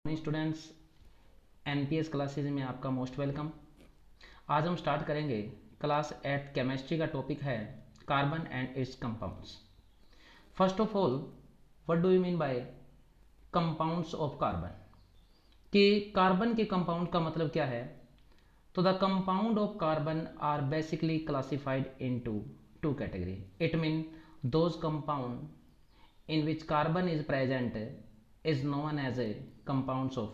Students, NPS classes में आपका most welcome. आज हम स्टार्ट करेंगे क्लास 8 केमिस्ट्री का टॉपिक है carbon and its compounds. First of all, what do you mean by compounds of carbon? कि कार्बन के कंपाउंड का मतलब क्या है? तो the compound of carbon are basically classified into two category. It mean those compound in which carbon is present is known as a compounds of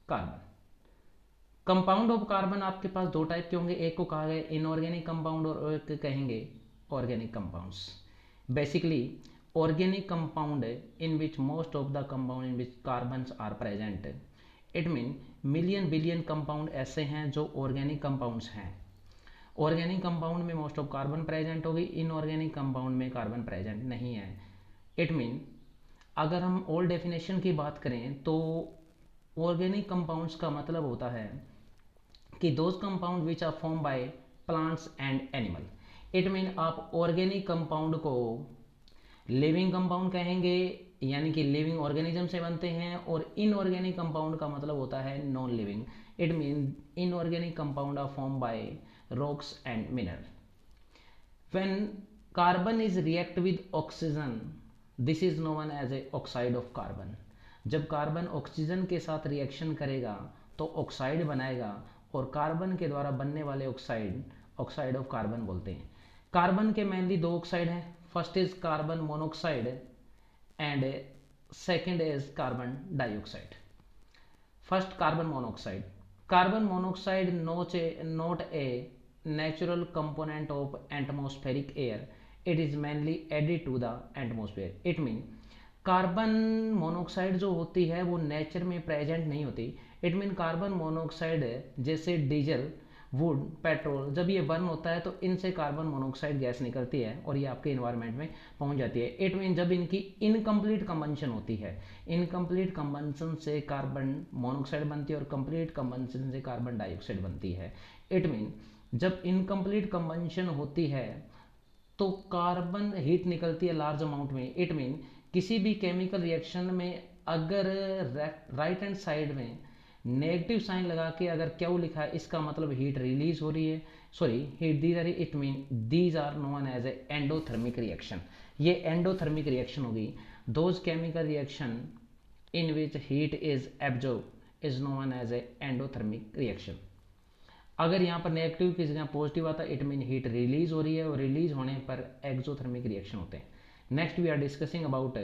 carbon। Compound of carbon आपके पास दो type के होंगे, एक को कहा गया इनऑर्गेनिक कंपाउंड और एक कहेंगे organic compounds. Basically organic compound in which most of the compound in which carbons are present. It mean million billion compound ऐसे हैं जो ऑर्गेनिक कंपाउंड्स हैं। ऑर्गेनिक कंपाउंड में मोस्ट ऑफ कार्बन प्रेजेंट होगी, inorganic compound में carbon present नहीं है। It mean अगर हम ओल्ड डेफिनेशन की बात करें तो ऑर्गेनिक कंपाउंड्स का मतलब होता है कि those compound which are form by plants and animal. It mean आप ऑर्गेनिक कंपाउंड को लिविंग कंपाउंड कहेंगे, यानी कि लिविंग ऑर्गेनिज्म से बनते हैं, और इनऑर्गेनिक कंपाउंड का मतलब होता है non living. It mean inorganic compound are form by rocks and mineral. When carbon is react with oxygen, this is known as a oxide of carbon. जब कार्बन ऑक्सीजन के साथ रिएक्शन करेगा तो oxide बनाएगा, और कार्बन के द्वारा बनने वाले ऑक्साइड ऑक्साइड ऑफ कार्बन बोलते हैं। कार्बन के मेनली दो ऑक्साइड हैं, first is carbon monoxide and second is carbon dioxide. First carbon monoxide. Carbon monoxide not a natural component of atmospheric air, it is mainly added to the atmosphere। it mean carbon monoxide जो होती है वो nature में present नहीं होती। It mean carbon monoxide जैसे diesel, would, petrol, जब ये बर्न होता है तो इनसे कार्बन मोनोऑक्साइड गैस निकलती है और ये आपके इन्वायरमेंट में पहुंच जाती है। इट मीन जब इनकी इनकम्प्लीट कंबंशन होती है, इनकम्प्लीट कंबंशन से कार्बन मोनोऑक्साइड बनती है और कंप्लीट कंबंशन से कार्बन डाइऑक्साइड बनती है। इट मीन जब इनकम्प्लीट कंबंशन होती है तो कार्बन हीट निकलती है लार्ज अमाउंट में। इट मीन किसी भी केमिकल रिएक्शन में अगर राइट हैंड साइड में नेगेटिव साइन लगा के अगर क्यू लिखा है, इसका मतलब हीट रिलीज हो रही है, सॉरी हीट दी जा रही। It mean these are known as a endothermic reaction. ये एंडोथर्मिक रिएक्शन होगी। Those chemical reaction in which heat is absorb is known as a endothermic reaction. अगर यहाँ पर नेगेटिव की जगह पॉजिटिव आता है, इट मीन हीट रिलीज हो रही है, और रिलीज होने पर एक्सोथर्मिक रिएक्शन होते हैं। Next we are discussing about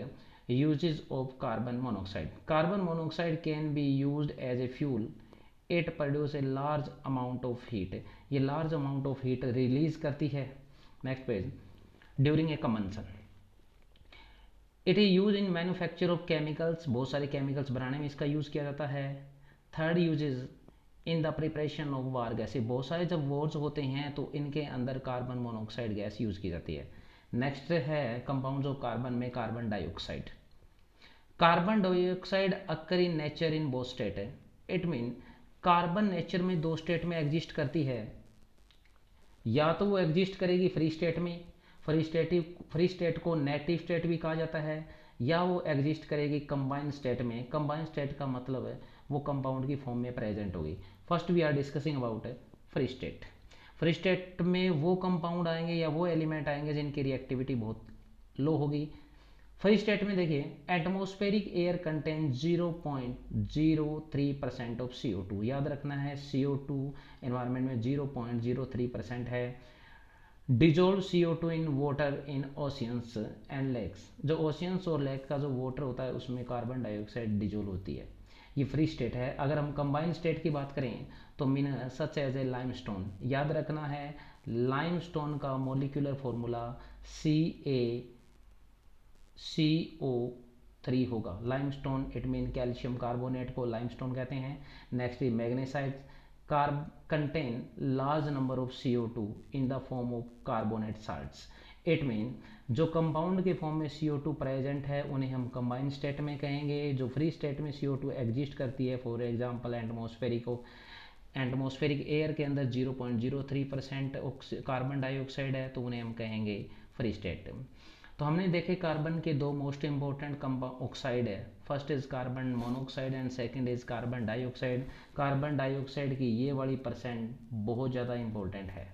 uses of carbon monoxide. Carbon monoxide can be used as a fuel. It produce a large amount of heat. ये large amount of heat release करती है। Next page, during a combustion it is use in manufacture of chemicals. बहुत सारे chemicals बनाने में इसका use किया जाता है। Third uses in the preparation of war gas. बहुत सारे जब वॉर्स होते हैं तो इनके अंदर कार्बन मोनोऑक्साइड गैस यूज की जाती है। नेक्स्ट है कंपाउंड्स ऑफ कार्बन में carbon dioxide. Carbon dioxide occur in nature in both state है। इट मीन कार्बन नेचर में दो स्टेट में एग्जिस्ट करती है। या तो वो एग्जिस्ट करेगी फ्री स्टेट में, फ्री स्टेट को नेटिव स्टेट भी कहा जाता है, या वो एग्जिस्ट करेगी कंबाइंड स्टेट में। कंबाइंड स्टेट का मतलब है वो कंपाउंड की फॉर्म में प्रेजेंट होगी। First we are discussing about free state. Free state में वो कंपाउंड आएंगे या वो एलिमेंट आएंगे जिनकी रिएक्टिविटी बहुत लो होगी। फ्री स्टेट में देखिए atmospheric air contain 0.03% of CO2। याद रखना है CO2 एनवायरनमेंट में 0.03% है। Dissolve CO2 in water in oceans and lakes. जो ओशियंस और लेक का जो वाटर होता है उसमें कार्बन डाइऑक्साइड डिजोल्व होती है। ये फ्री स्टेट है। अगर हम कंबाइंड स्टेट की बात करें तो mineral such as a limestone. याद रखना है लाइमस्टोन का मॉलिक्यूलर फॉर्मूला CaCO3 होगा। Limestone it mean calcium carbonate को लाइमस्टोन कहते हैं। Next is magnesite contain large number of CO2 in the form of carbonate salts। It mean जो compound के फॉर्म में CO2 प्रेजेंट है उन्हें हम कंबाइंड स्टेट में कहेंगे। जो फ्री स्टेट में CO2 एग्जिस्ट करती है, फॉर एग्जांपल एटमॉस्फेरिक एयर के अंदर 0.03% कार्बन डाइऑक्साइड है, तो उन्हें हम कहेंगे फ्री स्टेट। तो हमने देखे कार्बन के दो मोस्ट इंपॉर्टेंट ऑक्साइड है, first is carbon monoxide and second is carbon dioxide. Carbon dioxide की ये वाली परसेंट बहुत ज़्यादा इंपॉर्टेंट है।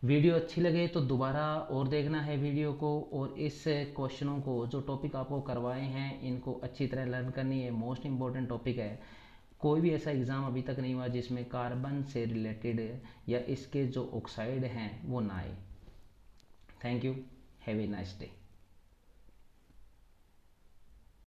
वीडियो अच्छी लगे तो दोबारा और देखना है वीडियो को, और इस क्वेश्चनों को जो टॉपिक आपको करवाए हैं इनको अच्छी तरह लर्न करनी है, मोस्ट इंपॉर्टेंट टॉपिक है। कोई भी ऐसा एग्ज़ाम अभी तक नहीं हुआ जिसमें कार्बन से रिलेटेड या इसके जो ऑक्साइड हैं वो ना आए। Thank you, have a nice day.